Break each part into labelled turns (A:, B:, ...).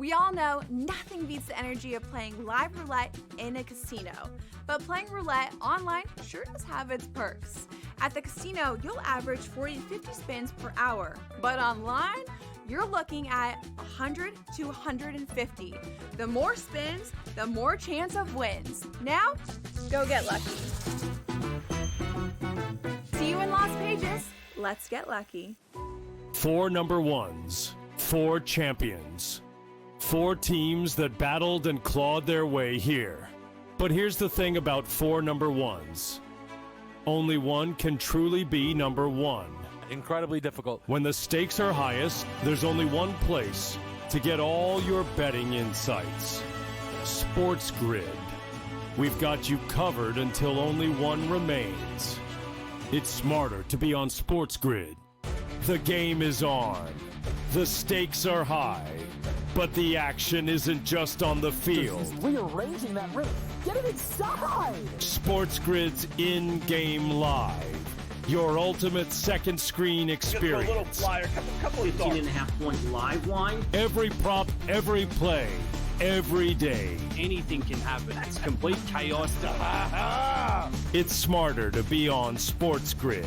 A: We all know nothing beats the energy of playing live roulette in a casino. But playing roulette online sure does have its perks. At the casino, you'll average 40 to 50 spins per hour. But online, you're looking at 100 to 150. The more spins, the more chance of wins. Now, go get lucky. See you in Las Vegas. Let's get lucky.
B: 4 number ones, 4 champions, 4 teams that battled and clawed their way here. But here's the thing about 4 number ones. Only one can truly be number one.
C: Incredibly difficult.
B: When the stakes are highest, there's only one place to get all your betting insights. SportsGrid. We've got you covered until only one remains. It's smarter to be on SportsGrid. The game is on. The stakes are high. But the action isn't just on the field.
D: He's rearranging that ring. Get it inside!
B: SportsGrid's in-game live. Your ultimate second screen experience.
E: Just a little flyer, couple of
F: 18.5-point live line.
B: Every prop, every play, every day.
F: Anything can happen. That's complete chaos.
B: It's smarter to be on SportsGrid.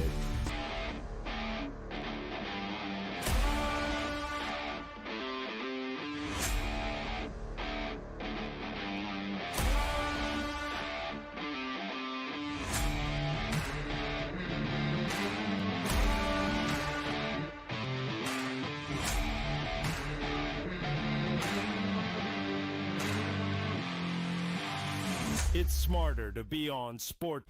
B: It's smarter to be on sport.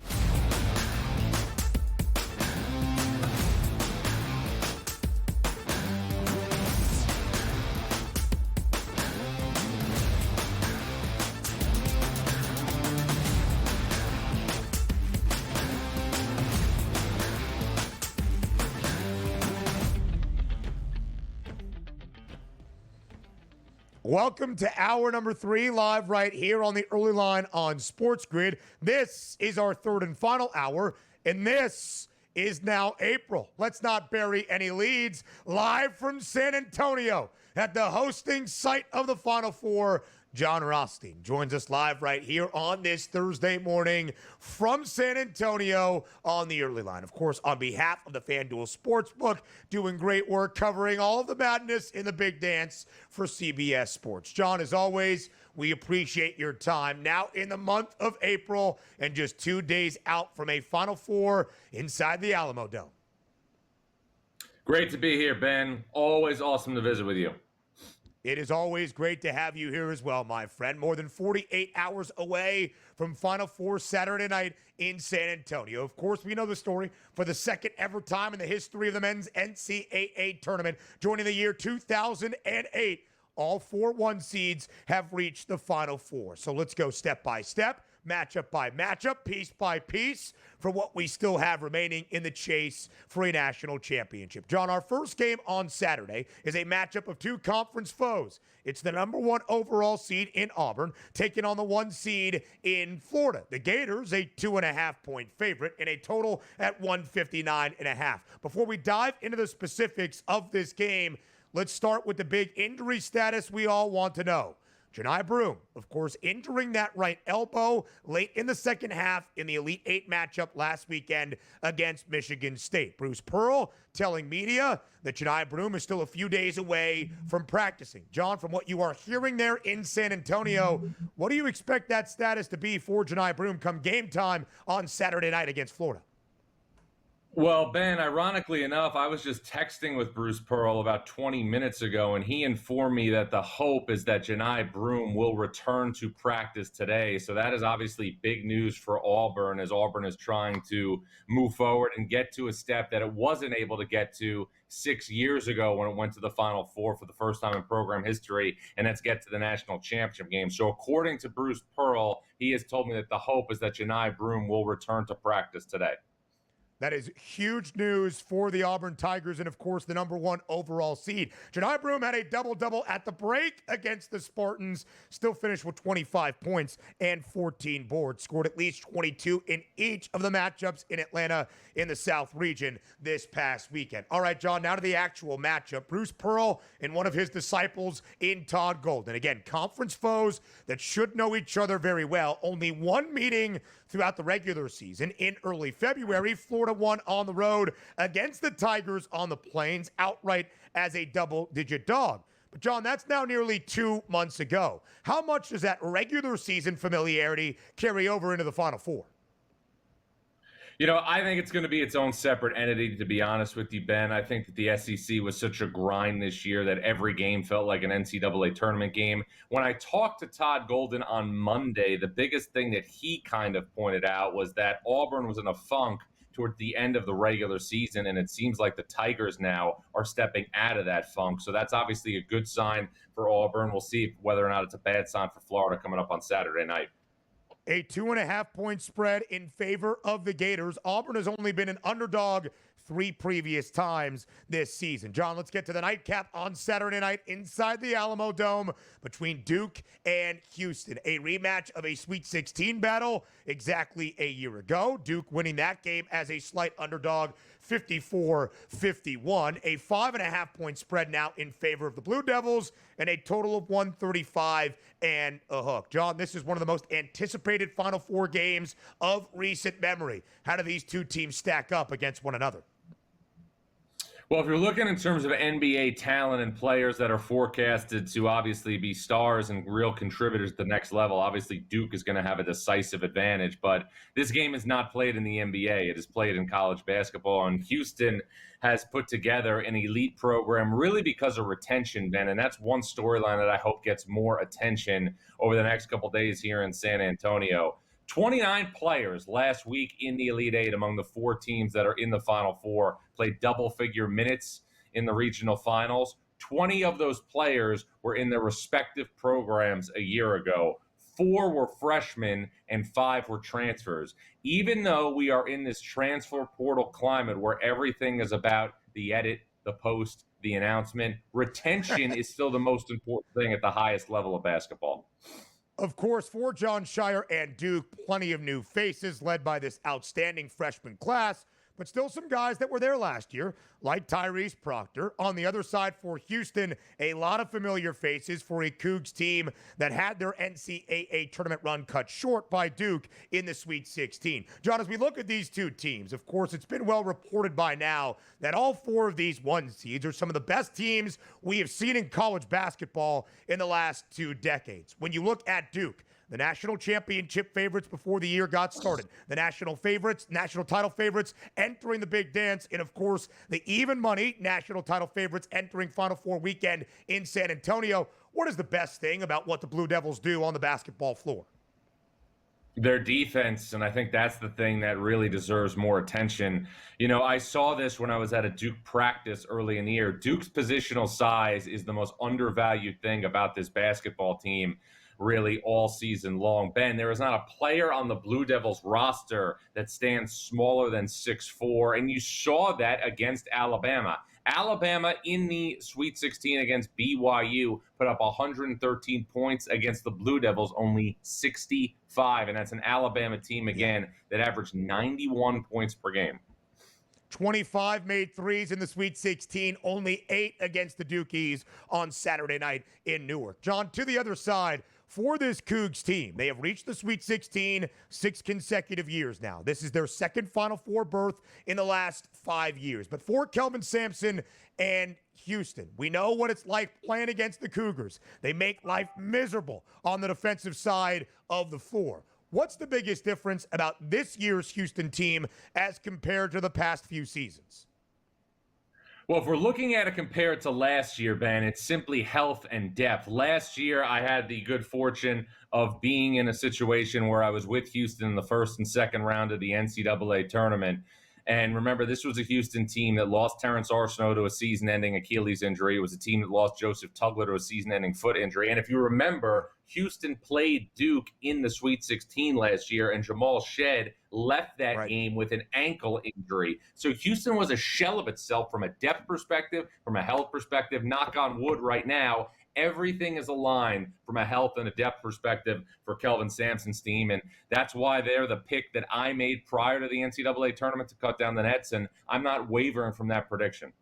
G: Welcome to hour number 3, live right here on the early line on SportsGrid. This is our third and final hour, and this is now April. Let's not bury any leads. Live from San Antonio at the hosting site of the Final Four, Jon Rothstein joins us live right here on this Thursday morning from San Antonio on the early line. Of course, on behalf of the FanDuel Sportsbook, doing great work covering all of the madness in the big dance for CBS Sports. Jon, as always, we appreciate your time. Now in the month of April and just 2 days out from a Final Four inside the Alamo Dome.
H: Great to be here, Ben. Always awesome to visit with you.
G: It is always great to have you here as well, my friend. More than 48 hours away from Final Four Saturday night in San Antonio. Of course, we know the story. For the second ever time in the history of the men's NCAA tournament, joining the year 2008, all 4 1 seeds have reached the Final Four. So let's go step by step, matchup by matchup, piece by piece, for what we still have remaining in the chase for a national championship. Jon, our first game on Saturday is a matchup of 2 conference foes. It's the number 1 overall seed in Auburn, taking on the 1 seed in Florida. The Gators, a 2.5-point favorite, and a total at 159.5. Before we dive into the specifics of this game, let's start with the big injury status we all want to know. Johni Broome, of course, injuring that right elbow late in the second half in the Elite Eight matchup last weekend against Michigan State. Bruce Pearl telling media that Johni Broome is still a few days away from practicing. Jon, from what you are hearing there in San Antonio, what do you expect that status to be for Johni Broome come game time on Saturday night against Florida?
H: Well, Ben, ironically enough, I was just texting with Bruce Pearl about 20 minutes ago, and he informed me that the hope is that Johni Broome will return to practice today. So that is obviously big news for Auburn, as Auburn is trying to move forward and get to a step that it wasn't able to get to 6 years ago when it went to the Final Four for the first time in program history, and that's get to the national championship game. So according to Bruce Pearl, he has told me that the hope is that Johni Broome will return to practice today.
G: That is huge news for the Auburn Tigers and, of course, the number 1 overall seed. Johni Broome had a double-double at the break against the Spartans. Still finished with 25 points and 14 boards. Scored at least 22 in each of the matchups in Atlanta in the South region this past weekend. All right, John, now to the actual matchup. Bruce Pearl and one of his disciples in Todd Golden. Again, conference foes that should know each other very well. Only one meeting throughout the regular season in early February. Florida won on the road against the Tigers on the Plains outright as a double-digit dog. But, John, that's now nearly 2 months ago. How much does that regular season familiarity carry over into the Final Four?
H: I think it's going to be its own separate entity, to be honest with you, Ben. I think that the SEC was such a grind this year that every game felt like an NCAA tournament game. When I talked to Todd Golden on Monday, the biggest thing that he kind of pointed out was that Auburn was in a funk toward the end of the regular season, and it seems like the Tigers now are stepping out of that funk. So that's obviously a good sign for Auburn. We'll see whether or not it's a bad sign for Florida coming up on Saturday night.
G: A 2.5-point spread in favor of the Gators. Auburn has only been an underdog 3 previous times this season. John, let's get to the nightcap on Saturday night inside the Alamo Dome between Duke and Houston. A rematch of a Sweet 16 battle exactly a year ago. Duke winning that game as a slight underdog, 54-51. A 5.5-point spread now in favor of the Blue Devils and a total of 135 and a hook. John, this is one of the most anticipated Final Four games of recent memory. How do these two teams stack up against one another?
H: Well, if you're looking in terms of NBA talent and players that are forecasted to obviously be stars and real contributors to the next level, obviously Duke is going to have a decisive advantage. But this game is not played in the NBA. It is played in college basketball. And Houston has put together an elite program really because of retention, Ben. And that's one storyline that I hope gets more attention over the next couple days here in San Antonio. 29 players last week in the Elite Eight among the 4 teams that are in the Final Four played double-figure minutes in the regional finals. 20 of those players were in their respective programs a year ago. 4 were freshmen and 5 were transfers. Even though we are in this transfer portal climate where everything is about the edit, the post, the announcement, retention is still the most important thing at the highest level of basketball.
G: Of course, for Jon Scheyer and Duke, plenty of new faces led by this outstanding freshman class, but still some guys that were there last year, like Tyrese Proctor. On the other side for Houston, a lot of familiar faces for a Cougs team that had their NCAA tournament run cut short by Duke in the Sweet 16. John, as we look at these two teams, of course, it's been well reported by now that all 4 of these 1 seeds are some of the best teams we have seen in college basketball in the last 2 decades. When you look at Duke, the national championship favorites before the year got started, the national title favorites entering the big dance, and of course, the even money national title favorites entering Final Four weekend in San Antonio. What is the best thing about what the Blue Devils do on the basketball floor?
H: Their defense, and I think that's the thing that really deserves more attention. I saw this when I was at a Duke practice early in the year. Duke's positional size is the most undervalued thing about this basketball team really all season long. Ben, there is not a player on the Blue Devils roster that stands smaller than 6'4", and you saw that against Alabama. Alabama in the Sweet 16 against BYU put up 113 points against the Blue Devils, only 65, and that's an Alabama team, again, that averaged 91 points per game.
G: 25 made threes in the Sweet 16, only 8 against the Dukies on Saturday night in Newark. John, to the other side, for this Cougs team, they have reached the Sweet 16 6 consecutive years now. This is their second Final Four berth in the last 5 years. But for Kelvin Sampson and Houston, we know what it's like playing against the Cougars. They make life miserable on the defensive side of the floor. What's the biggest difference about this year's Houston team as compared to the past few seasons?
H: Well, if we're looking at it compared to last year, Ben, it's simply health and depth. Last year, I had the good fortune of being in a situation where I was with Houston in the first and second round of the NCAA tournament. And remember, this was a Houston team that lost Terrence Arsenault to a season-ending Achilles injury. It was a team that lost Joseph Tugler to a season-ending foot injury. And if you remember, Houston played Duke in the Sweet 16 last year, and Jamal Shead left that game with an ankle injury. So Houston was a shell of itself from a depth perspective, from a health perspective. Knock on wood right now, everything is aligned from a health and a depth perspective for Kelvin Sampson's team, and that's why they're the pick that I made prior to the NCAA tournament to cut down the nets, and I'm not wavering from that prediction.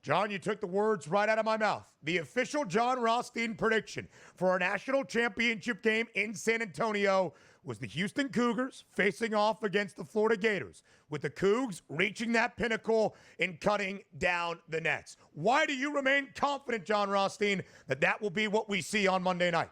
G: John, you took the words right out of my mouth. The official Jon Rothstein prediction for our national championship game in San Antonio was the Houston Cougars facing off against the Florida Gators, with the Cougs reaching that pinnacle and cutting down the nets. Why do you remain confident, Jon Rothstein, that that will be what we see on Monday night?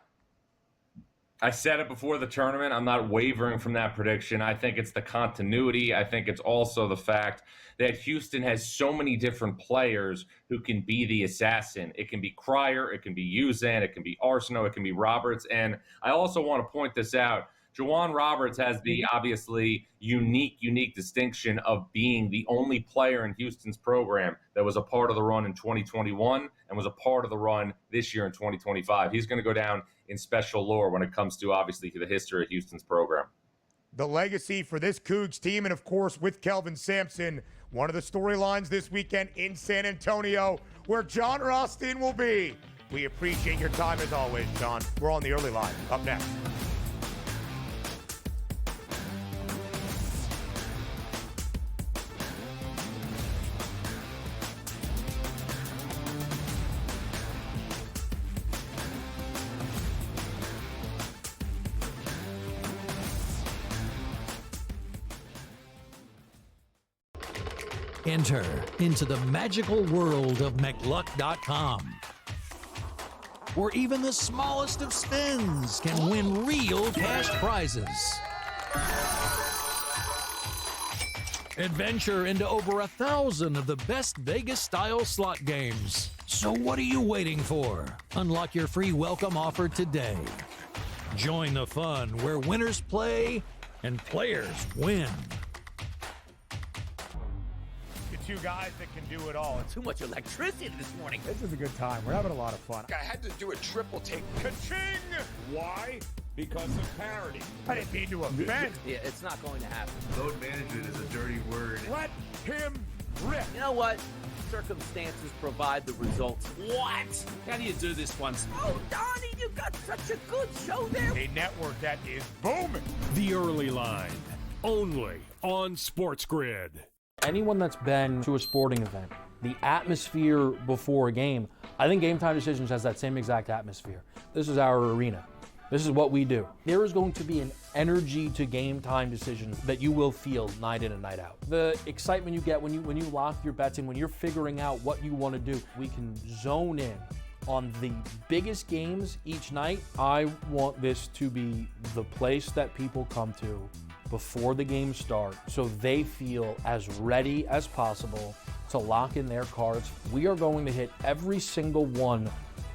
H: I said it before the tournament. I'm not wavering from that prediction. I think it's the continuity. I think it's also the fact that Houston has so many different players who can be the assassin. It can be Cryer, it can be Uzan, it can be Arsenault, it can be Roberts. And I also want to point this out. Juwan Roberts has the obviously unique distinction of being the only player in Houston's program that was a part of the run in 2021 and was a part of the run this year in 2025. He's going to go down in special lore when it comes to, obviously, to the history of Houston's program.
G: The legacy for this Cougs team, and of course with Kelvin Sampson, one of the storylines this weekend in San Antonio, where Jon Rothstein will be. We appreciate your time as always, John. We're on the early line. Up next.
C: Enter into the magical world of McLuck.com, where even the smallest of spins can win real cash prizes. Adventure into over 1,000 of the best Vegas-style slot games. So what are you waiting for? Unlock your free welcome offer today. Join the fun where winners play and players win.
G: Two guys that can do it all.
E: Too much electricity this morning.
D: This is a good time. We're having a lot of fun.
E: I had to do a triple take.
G: Ka-ching! Why? Because of parity. I didn't mean to offend.
E: Yeah, it's not going to happen.
I: Load management is a dirty word.
G: Let him rip.
E: You know what? Circumstances provide the results. What?
F: How do you do this once?
E: Oh, Donnie, you got such a good show there.
G: A network that is booming.
B: The Early Line, only on SportsGrid.
J: Anyone that's been to a sporting event, the atmosphere before a game, I think Game Time Decisions has that same exact atmosphere. This is our arena. This is what we do. There is going to be an energy to Game Time Decisions that you will feel night in and night out. The excitement you get when you lock your bets in, when you're figuring out what you want to do, we can zone in on the biggest games each night. I want this to be the place that people come to before the games start, so they feel as ready as possible to lock in their cards. We are going to hit every single one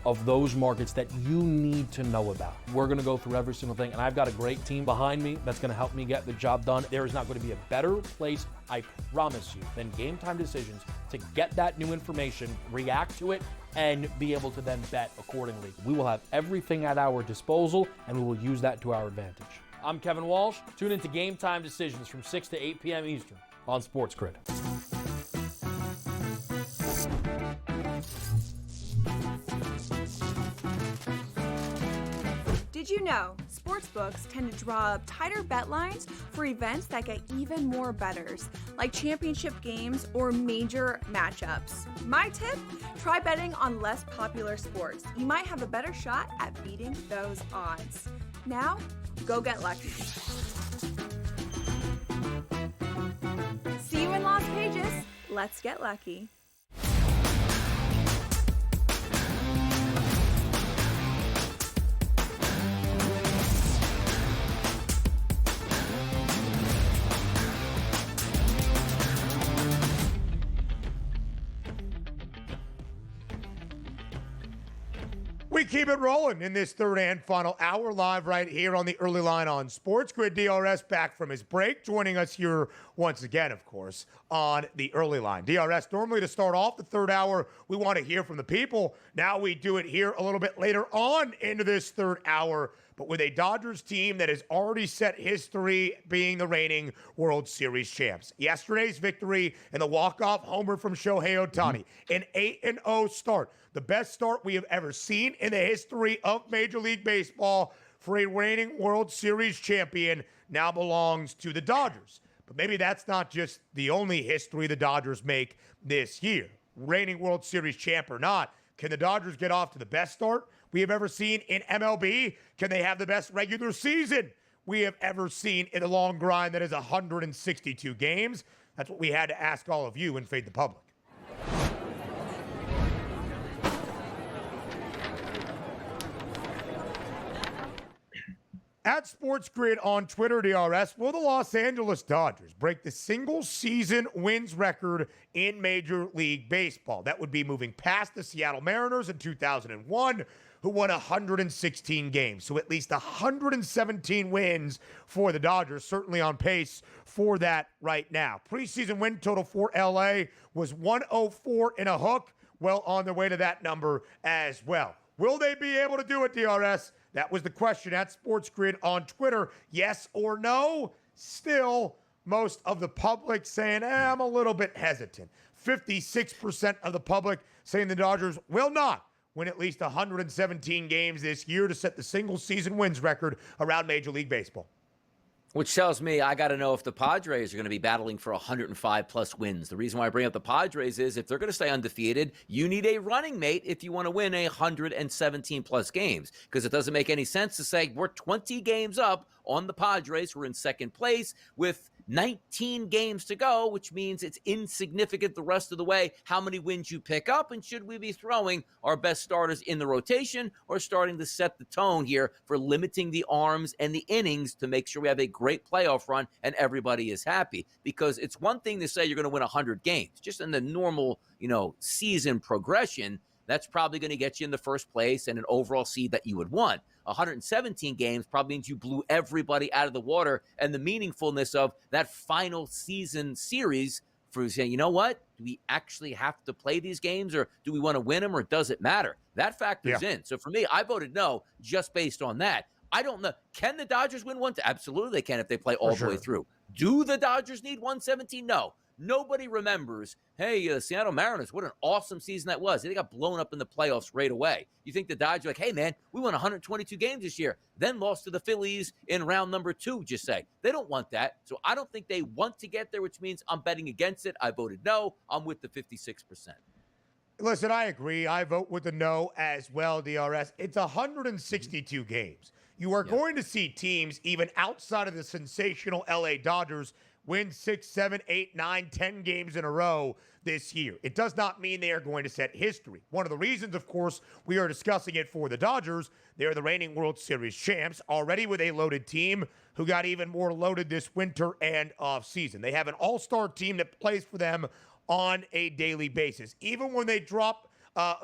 J: of those markets that you need to know about. We're going to go through every single thing, and I've got a great team behind me that's going to help me get the job done. There is not going to be a better place, I promise you, than Game Time Decisions to get that new information, react to it, and be able to then bet accordingly. We will have everything at our disposal, and we will use that to our advantage. I'm Kevin Walsh. Tune into Game Time Decisions from 6 to 8 p.m. Eastern on SportsGrid.
A: Did you know sportsbooks tend to draw up tighter bet lines for events that get even more bettors, like championship games or major matchups? My tip? Try betting on less popular sports. You might have a better shot at beating those odds. Now, go get lucky. See you in Las Vegas. Let's get lucky.
G: We keep it rolling in this third and final hour, live right here on the early line on SportsGrid. DRS back from his break, joining us here once again, of course, on the early line. DRS, normally to start off the third hour, we want to hear from the people. Now we do it here a little bit later on into this third hour, but with a Dodgers team that has already set history, being the reigning World Series champs. Yesterday's victory and the walk-off homer from Shohei Ohtani, an 8-0 start. The best start we have ever seen in the history of Major League Baseball for a reigning World Series champion now belongs to the Dodgers. But maybe that's not just the only history the Dodgers make this year. Reigning World Series champ or not, can the Dodgers get off to the best start we have ever seen in MLB? Can they have the best regular season we have ever seen in a long grind that is 162 games? That's what we had to ask all of you and Fade the Public. At SportsGrid on Twitter, DRS, will the Los Angeles Dodgers break the single-season wins record in Major League Baseball? That would be moving past the Seattle Mariners in 2001, who won 116 games. So at least 117 wins for the Dodgers, certainly on pace for that right now. Preseason win total for LA was 104 and a hook. Well on their way to that number as well. Will they be able to do it, DRS? That was the question at SportsGrid on Twitter. Yes or no? Still, most of the public saying, I'm a little bit hesitant. 56% of the public saying the Dodgers will not win at least 117 games this year to set the single-season wins record around Major League Baseball.
E: Which tells me I got to know if the Padres are going to be battling for 105-plus wins. The reason why I bring up the Padres is if they're going to stay undefeated, you need a running mate if you want to win 117-plus games. Because it doesn't make any sense to say we're 20 games up on the Padres. We're in second place with 19 games to go, which means it's insignificant the rest of the way how many wins you pick up. And should we be throwing our best starters in the rotation or starting to set the tone here for limiting the arms and the innings to make sure we have a great playoff run and everybody is happy? Because it's one thing to say you're going to win 100 games. Just in the normal, season progression, that's probably going to get you in the first place and an overall seed that you would want. 117 games probably means you blew everybody out of the water, and the meaningfulness of that final season series for saying, you know what, do we actually have to play these games, or do we want to win them, or does it matter? That factors in. So for me, I voted no just based on that. I don't know. Can the Dodgers win one? Absolutely they can if they play all the way through. Do the Dodgers need 117? No. Nobody remembers, hey, Seattle Mariners, what an awesome season that was. They got blown up in the playoffs right away. You think the Dodgers are like, hey, man, we won 122 games this year, then lost to the Phillies in round number 2, just say. They don't want that. So I don't think they want to get there, which means I'm betting against it. I voted no. I'm with the 56%.
G: Listen, I agree. I vote with the no as well, DRS. It's 162 games. You are going to see teams, even outside of the sensational LA Dodgers, win 6, 7, 8, 9, 10 games in a row this year. It does not mean they are going to set history. One of the reasons, of course, we are discussing it for the Dodgers, they're the reigning World Series champs, already with a loaded team who got even more loaded this winter and offseason. They have an all-star team that plays for them on a daily basis. Even when they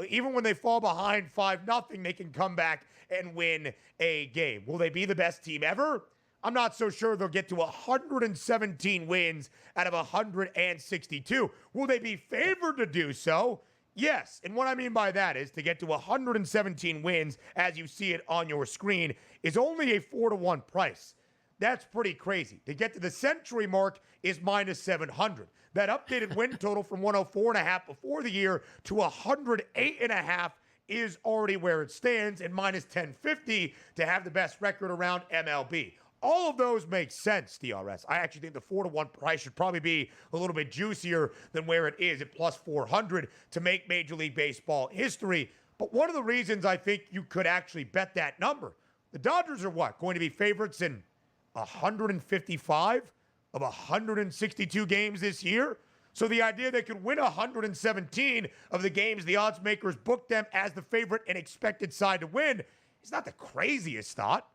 G: even when they fall behind 5-0, they can come back and win a game. Will they be the best team ever? I'm not so sure they'll get to 117 wins out of 162. Will they be favored to do so? Yes. And what I mean by that is to get to 117 wins, as you see it on your screen, is only a 4-to-1 price. That's pretty crazy. To get to the century mark is minus 700. That updated win total from 104.5 before the year to 108.5 is already where it stands, and minus 1050 to have the best record around MLB. All of those make sense, DRS. I actually think the 4-to-1 price should probably be a little bit juicier than where it is at plus 400 to make Major League Baseball history. But one of the reasons I think you could actually bet that number, the Dodgers are what? Going to be favorites in 155 of 162 games this year? So the idea they could win 117 of the games the odds makers booked them as the favorite and expected side to win is not the craziest thought.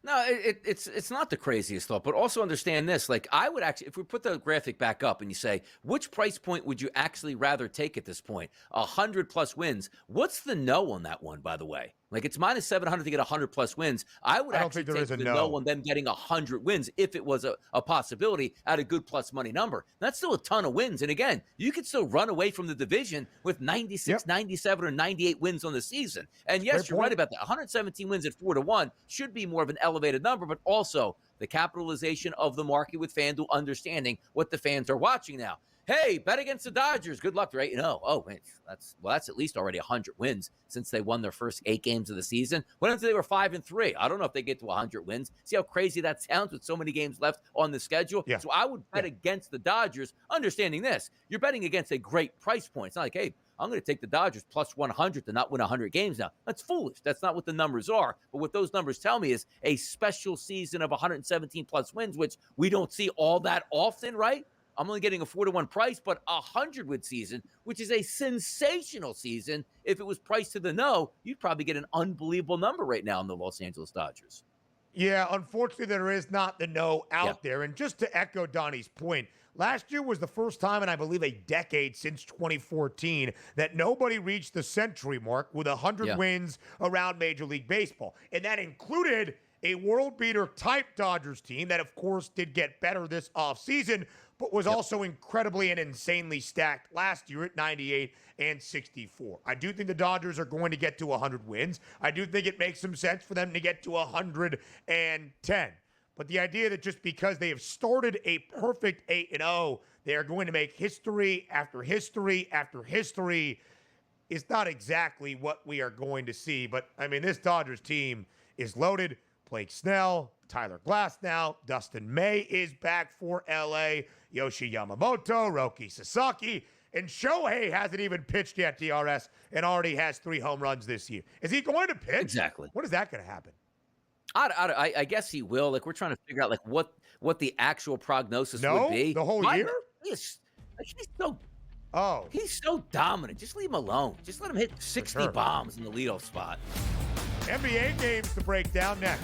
E: No, it's not the craziest thought, but also understand this. Like, I would actually, if we put the graphic back up and you say, which price point would you actually rather take at this point? 100 plus wins. What's the no on that one, by the way? Like, it's minus 700 to get 100 plus wins. I would actually take the no on them getting 100 wins if it was a possibility at a good plus money number. That's still a ton of wins. And again, you could still run away from the division with 96, 97, or 98 wins on the season. And yes, you're right about that. 117 wins at 4-1 should be more of an elevated number, but also the capitalization of the market with FanDuel understanding what the fans are watching now. Hey, bet against the Dodgers. Good luck, right? Oh, man, that's at least already 100 wins since they won their first 8 games of the season. What if they were 5-3? I don't know if they get to 100 wins. See how crazy that sounds with so many games left on the schedule? Yeah. So I would bet against the Dodgers, understanding this. You're betting against a great price point. It's not like, hey, I'm going to take the Dodgers plus 100 to not win 100 games now. That's foolish. That's not what the numbers are. But what those numbers tell me is a special season of 117 plus wins, which we don't see all that often, right? I'm only getting a 4-1 price, but 100-win season, which is a sensational season. If it was priced to the no, you'd probably get an unbelievable number right now in the Los Angeles Dodgers.
G: Yeah, unfortunately, there is not the no out there. And just to echo Donnie's point, last year was the first time in, I believe, a decade since 2014 that nobody reached the century mark with 100 wins around Major League Baseball. And that included a world beater type Dodgers team that, of course, did get better this offseason, but was also incredibly and insanely stacked last year at 98 and 64. I do think the Dodgers are going to get to 100 wins. I do think it makes some sense for them to get to 110. But the idea that just because they have started a perfect 8-0, they are going to make history after history after history is not exactly what we are going to see. But, I mean, this Dodgers team is loaded. Blake Snell, Tyler Glasnow, Dustin May is back for L.A., Yoshi Yamamoto, Roki Sasaki, and Shohei hasn't even pitched yet, DRS, and already has 3 home runs this year. Is he going to pitch?
E: Exactly.
G: When is that going to happen?
E: I guess he will. Like, we're trying to figure out, like, what the actual prognosis would be.
G: The whole year?
E: He's so dominant. Just leave him alone. Just let him hit 60 bombs in the leadoff spot.
G: NBA games to break down next.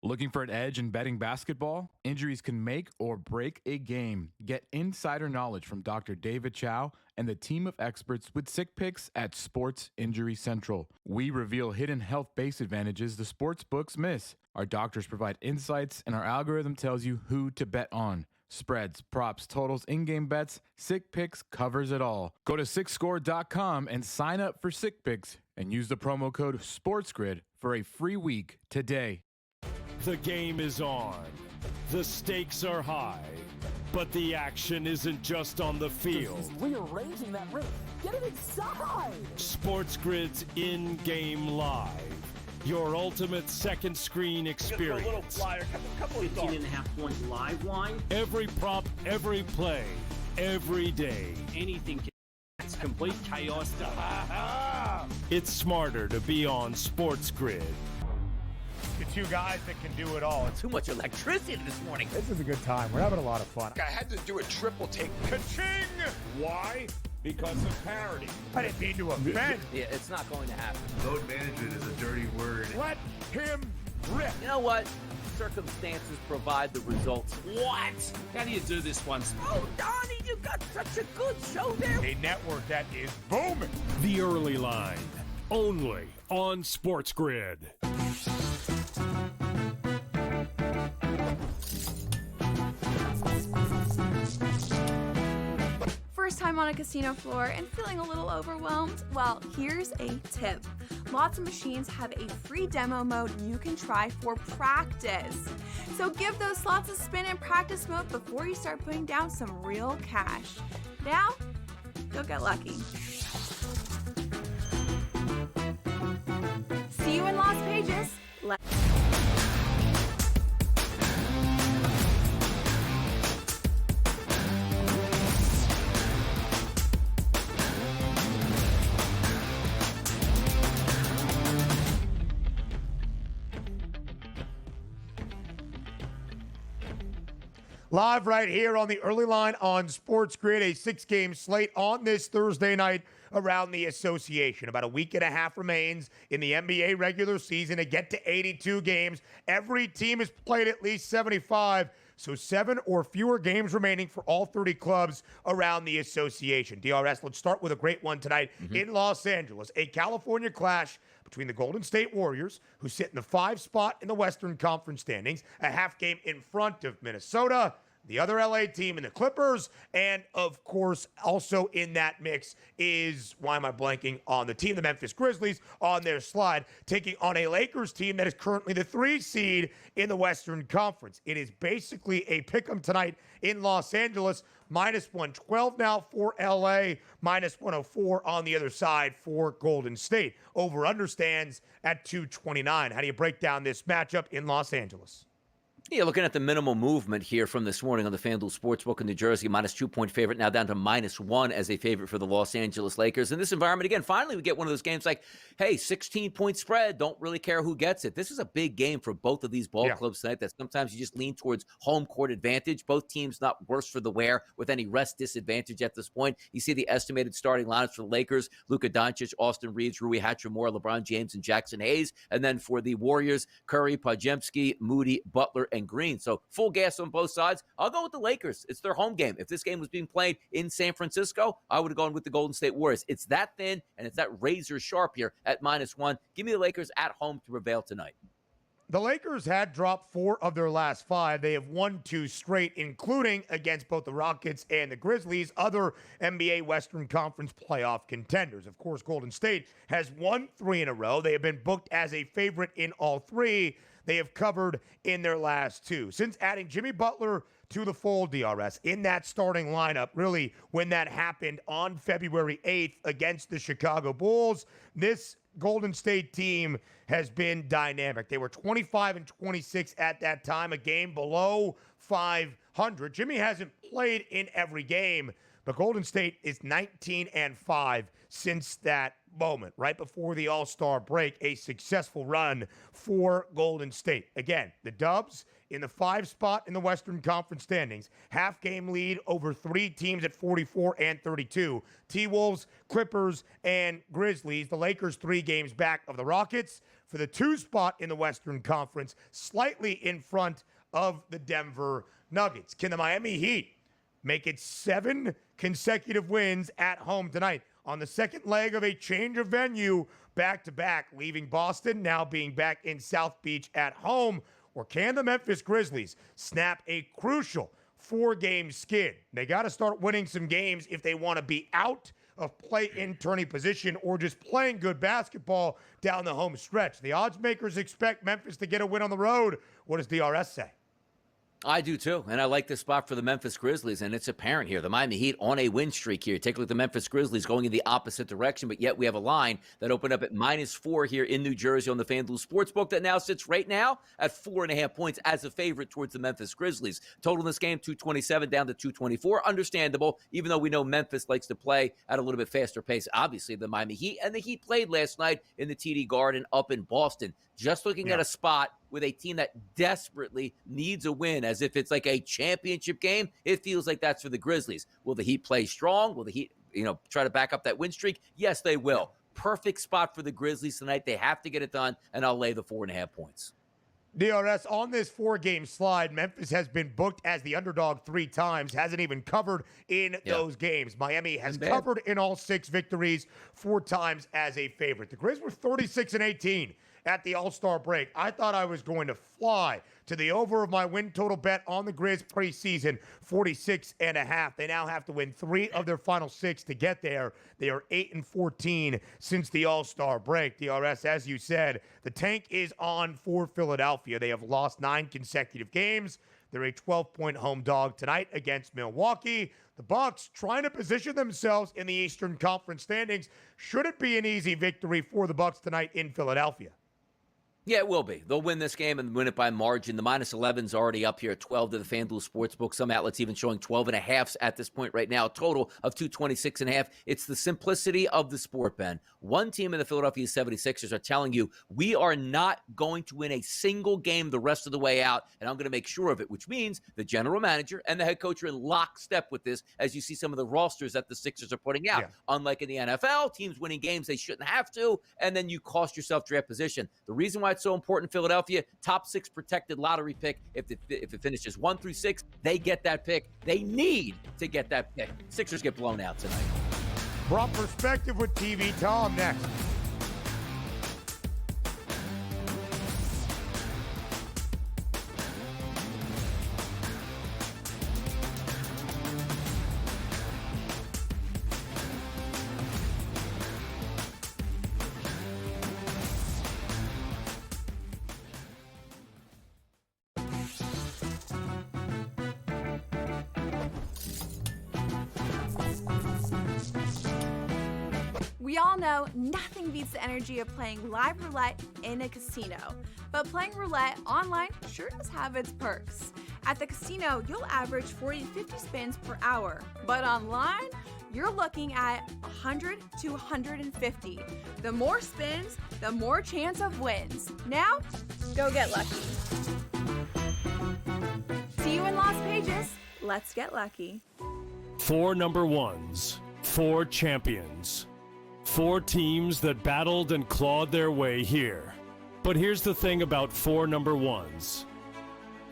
K: Looking for an edge in betting basketball? Injuries can make or break a game. Get insider knowledge from Dr. David Chow and the team of experts with Sick Picks at Sports Injury Central. We reveal hidden health-based advantages the sports books miss. Our doctors provide insights, and our algorithm tells you who to bet on. Spreads, props, totals, in-game bets, Sick Picks covers it all. Go to SickScore.com and sign up for Sick Picks and use the promo code SportsGrid for a free week today.
B: The game is on. The stakes are high. But the action isn't just on the field.
L: He's rearranging that rim. Get it inside!
B: SportsGrid's in-game live. Your ultimate second screen experience.
F: A little flyer, couple 18.5-point live line.
B: Every prop, every play, every day.
F: Anything can. It's complete chaos.
B: It's smarter to be on SportsGrid.
G: The 2 guys that can do it all.
E: Too much electricity this morning.
D: This is a good time. We're having a lot of fun.
M: I had to do a triple take.
G: Ka-ching!
M: Why? Because of parity.
G: I didn't mean to offend.
E: Yeah, it's not going to happen.
I: Load management is a dirty word.
G: Let him rip.
E: You know what? Circumstances provide the results.
F: What? How do you do this one?
E: Oh, Donnie, you got such a good show there.
G: A network that is booming.
B: The Early Line, only on SportsGrid.
A: First time on a casino floor and feeling a little overwhelmed? Well, here's a tip. Lots of machines have a free demo mode you can try for practice. So give those slots a spin in practice mode before you start putting down some real cash. Now, go get lucky. See you in Las Vegas.
G: Live right here on the early line on SportsGrid, a 6-game slate on this Thursday night around the association. About a week and a half remains in the NBA regular season to get to 82 games. Every team has played at least 75, so 7 or fewer games remaining for all 30 clubs around the association. DRS, let's start with a great one tonight in Los Angeles. A California clash between the Golden State Warriors, who sit in the 5 spot in the Western Conference standings, a half game in front of Minnesota, the other LA team, and the Clippers. And, of course, also in that mix is, why am I blanking on the team, the Memphis Grizzlies, on their slide, taking on a Lakers team that is currently the 3 seed in the Western Conference. It is basically a pick'em tonight in Los Angeles. Minus 112 now for LA, minus 104 on the other side for Golden State. Over-under stands at 229. How do you break down this matchup in Los Angeles?
E: Yeah, looking at the minimal movement here from this morning on the FanDuel Sportsbook in New Jersey, minus 2-point favorite, now down to minus 1 as a favorite for the Los Angeles Lakers. In this environment, again, finally we get one of those games like, hey, 16-point spread, don't really care who gets it. This is a big game for both of these ball clubs tonight that sometimes you just lean towards home court advantage. Both teams not worse for the wear with any rest disadvantage at this point. You see the estimated starting lineups for the Lakers: Luka Doncic, Austin Reeves, Rui Hachimura, LeBron James, and Jackson Hayes. And then for the Warriors, Curry, Podziemski, Moody, Butler, and Green. So full gas on both sides. I'll go with the Lakers. It's their home game. If this game was being played in San Francisco, I would have gone with the Golden State Warriors. It's that thin, and it's that razor sharp here at minus 1. Give me the Lakers at home to prevail tonight.
G: The Lakers had dropped 4 of their last 5. They have won 2 straight, including against both the Rockets and the Grizzlies, other NBA Western Conference playoff contenders. Of course, Golden State has won 3 in a row. They have been booked as a favorite in all 3. They have covered in their last 2. Since adding Jimmy Butler to the fold, DRS, in that starting lineup, really when that happened on February 8th against the Chicago Bulls, this Golden State team has been dynamic. They were 25-26 at that time, a game below 500. Jimmy hasn't played in every game, but Golden State is 19-5 since that moment, right before the All-Star break, a successful run for Golden State. Again, the Dubs in the 5 spot in the Western Conference standings, half-game lead over 3 teams at 44 and 32. T-Wolves, Clippers, and Grizzlies. The Lakers 3 games back of the Rockets for the 2 spot in the Western Conference, slightly in front of the Denver Nuggets. Can the Miami Heat make it 7 consecutive wins at home tonight on the second leg of a change of venue back-to-back, leaving Boston, now being back in South Beach at home? Or can the Memphis Grizzlies snap a crucial 4-game skid? They got to start winning some games if they want to be out of play-in tourney position or just playing good basketball down the home stretch. The odds makers expect Memphis to get a win on the road. What does DRS say?
E: I do too, and I like this spot for the Memphis Grizzlies, and it's apparent here. The Miami Heat on a win streak here. Take a look at the Memphis Grizzlies going in the opposite direction, but yet we have a line that opened up at -4 here in New Jersey on the FanDuel Sportsbook that now sits right now at 4.5 points as a favorite towards the Memphis Grizzlies. Total in this game, 227 down to 224. Understandable, even though we know Memphis likes to play at a little bit faster pace, obviously, the Miami Heat, and the Heat played last night in the TD Garden up in Boston. Just looking at a spot with a team that desperately needs a win, as if it's like a championship game, it feels like that's for the Grizzlies. Will the Heat play strong? Will the Heat, try to back up that win streak? Yes, they will. Perfect spot for the Grizzlies tonight. They have to get it done, and I'll lay the 4.5 points.
G: DRS, on this 4-game slide, Memphis has been booked as the underdog 3 times, hasn't even covered in those games. Miami has covered in all 6 victories, 4 times as a favorite. The Grizz were 36-18 at the All-Star break. I thought I was going to fly to the over of my win total bet on the Grizz preseason, 46.5. They now have to win 3 of their final 6 to get there. They are 8-14 since the All-Star break. DRS, as you said, the tank is on for Philadelphia. They have lost 9 consecutive games. They're a 12-point home dog tonight against Milwaukee. The Bucks trying to position themselves in the Eastern Conference standings. Should it be an easy victory for the Bucks tonight in Philadelphia?
E: Yeah, it will be. They'll win this game and win it by margin. The -11's already up here at 12 to the FanDuel Sportsbook. Some outlets even showing 12.5 at this point right now. A total of 226.5. It's the simplicity of the sport, Ben. One team in the Philadelphia 76ers are telling you, we are not going to win a single game the rest of the way out, and I'm going to make sure of it, which means the general manager and the head coach are in lockstep with this as you see some of the rosters that the Sixers are putting out. Yeah. Unlike in the NFL, teams winning games they shouldn't have to, and then you cost yourself draft position. The reason why it's so important, Philadelphia, top 6 protected lottery pick. If it finishes 1 through 6, they get that pick. They need to get that pick. Sixers get blown out tonight.
G: Broad Perspective with TV Tom next.
A: We all know nothing beats the energy of playing live roulette in a casino. But playing roulette online sure does have its perks. At the casino, you'll average 40 to 50 spins per hour. But online, you're looking at 100 to 150. The more spins, the more chance of wins. Now, go get lucky. See you in Las Vegas. Let's get lucky.
B: 4 number ones, 4 champions. 4 teams that battled and clawed their way here. But here's the thing about 4 number ones.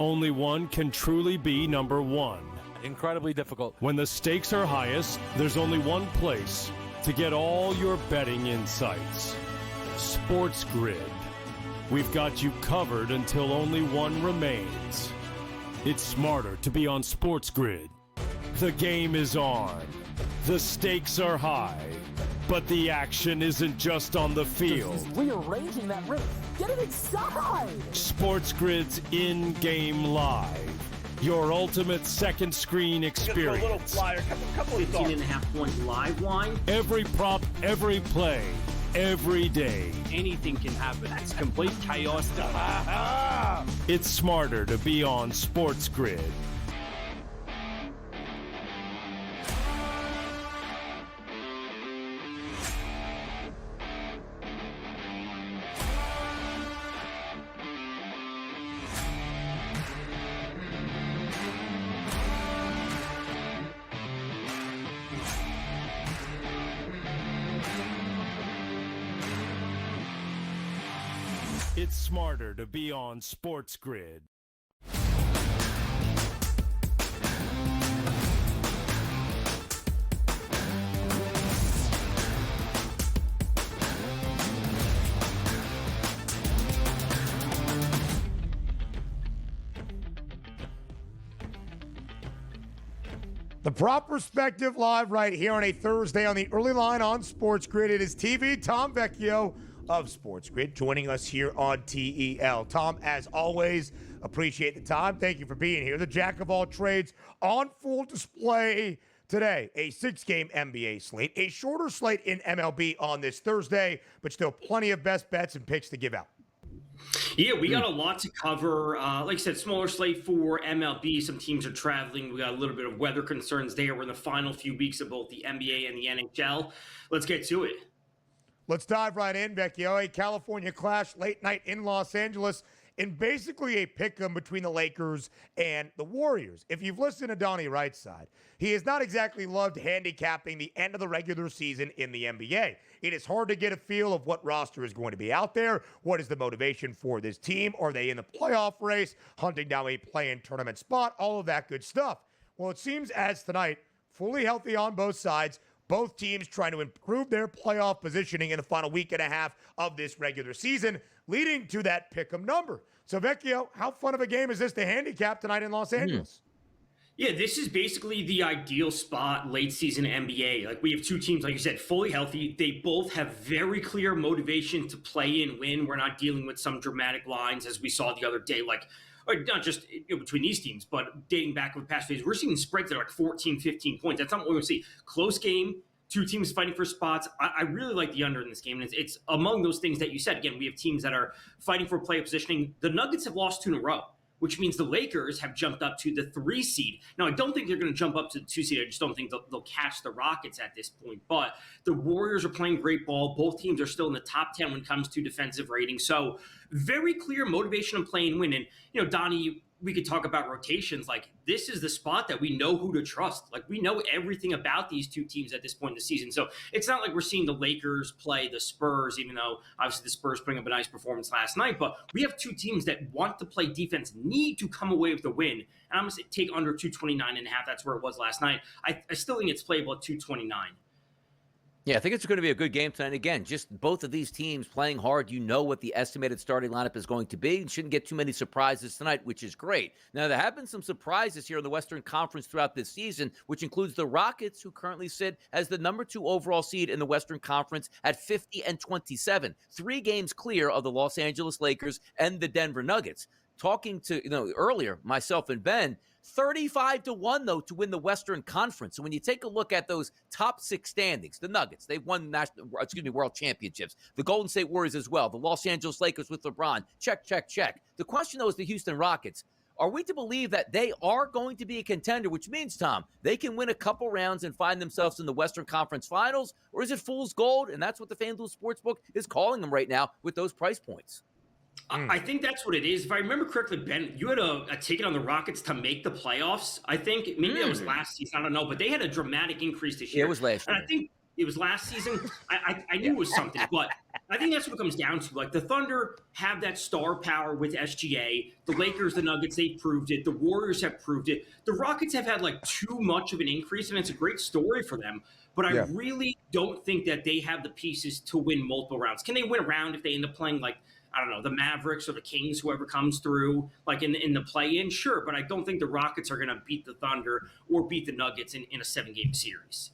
B: Only one can truly be number one.
J: Incredibly difficult.
B: When the stakes are highest, there's only one place to get all your betting insights. SportsGrid. We've got you covered until only one remains. It's smarter to be on SportsGrid. The game is on. The stakes are high. But the action isn't just on the field.
L: He's rearranging that roof. Get it inside!
B: SportsGrid's in-game live. Your ultimate second screen experience.
F: A little flyer, couple of 15.5 point live line.
B: Every prop, every play, every day.
F: Anything can happen. It's complete chaos.
B: It's smarter to be on SportsGrid. It's smarter to be on SportsGrid.
G: The Prop Perspective live right here on a Thursday on the early line on SportsGrid. It is TV Tom Vecchio of SportsGrid joining us here on TEL. Tom, as always, appreciate the time. Thank you for being here. The jack of all trades on full display today. A 6-game NBA slate, a shorter slate in MLB on this Thursday, but still plenty of best bets and picks to give out.
F: Yeah, we got a lot to cover. Like I said, smaller slate for MLB. Some teams are traveling. We got a little bit of weather concerns there. We're in the final few weeks of both the NBA and the NHL. Let's get to it.
G: Let's dive right in, Vecchio. A California clash late night in Los Angeles in basically a pick'em between the Lakers and the Warriors. If you've listened to Donnie Rightside, he has not exactly loved handicapping the end of the regular season in the NBA. It is hard to get a feel of what roster is going to be out there. What is the motivation for this team? Are they in the playoff race, hunting down a play-in tournament spot? All of that good stuff. Well, it seems as tonight, fully healthy on both sides, both teams trying to improve their playoff positioning in the final week and a half of this regular season, leading to that pick'em number. So, Vecchio, how fun of a game is this to handicap tonight in Los Angeles?
F: Yeah, this is basically the ideal spot late season NBA. Like, we have two teams, like you said, fully healthy. They both have very clear motivation to play and win. We're not dealing with some dramatic lines as we saw the other day, like, or not just between these teams, but dating back with past days. We're seeing spreads that are like 14, 15 points. That's not what we're going to see. Close game, two teams fighting for spots. I really like the under in this game. And it's among those things that you said. Again, we have teams that are fighting for playoff positioning. The Nuggets have lost 2 in a row, which means the Lakers have jumped up to the 3 seed. Now, I don't think they're going to jump up to the 2 seed. I just don't think they'll catch the Rockets at this point. But the Warriors are playing great ball. Both teams are still in the top 10 when it comes to defensive rating. So very clear motivation and play and win. And, Donnie, we could talk about rotations. Like, this is the spot that we know who to trust. Like, we know everything about these two teams at this point in the season. So it's not like we're seeing the Lakers play the Spurs, even though obviously the Spurs putting up a nice performance last night. But we have two teams that want to play defense, need to come away with the win. And I'm going to take under 229.5. That's where it was last night. I still think it's playable at 229.
E: Yeah, I think it's going to be a good game tonight. Again, just both of these teams playing hard. You know what the estimated starting lineup is going to be. You shouldn't get too many surprises tonight, which is great. Now, there have been some surprises here in the Western Conference throughout this season, which includes the Rockets, who currently sit as the number 2 overall seed in the Western Conference at 50-27, 3 games clear of the Los Angeles Lakers and the Denver Nuggets. Talking to, earlier, myself and Ben, 35-1, though, to win the Western Conference. So when you take a look at those top 6 standings, the Nuggets, they've won world championships. The Golden State Warriors as well. The Los Angeles Lakers with LeBron. Check, check, check. The question, though, is the Houston Rockets. Are we to believe that they are going to be a contender, which means, Tom, they can win a couple rounds and find themselves in the Western Conference Finals? Or is it fool's gold? And that's what the FanDuel Sportsbook is calling them right now with those price points.
F: I think that's what it is. If I remember correctly, Ben, you had a ticket on the Rockets to make the playoffs. I think maybe that was last season. I don't know, but they had a dramatic increase this year.
E: It was last year.
F: And I think it was last season. I knew it was something, but I think that's what it comes down to. Like, the Thunder have that star power with SGA. The Lakers, the Nuggets, they've proved it. The Warriors have proved it. The Rockets have had too much of an increase, and it's a great story for them. But I really don't think that they have the pieces to win multiple rounds. Can they win a round if they end up playing I don't know, the Mavericks or the Kings, whoever comes through, in the play-in? Sure, but I don't think the Rockets are going to beat the Thunder or beat the Nuggets in a 7-game series.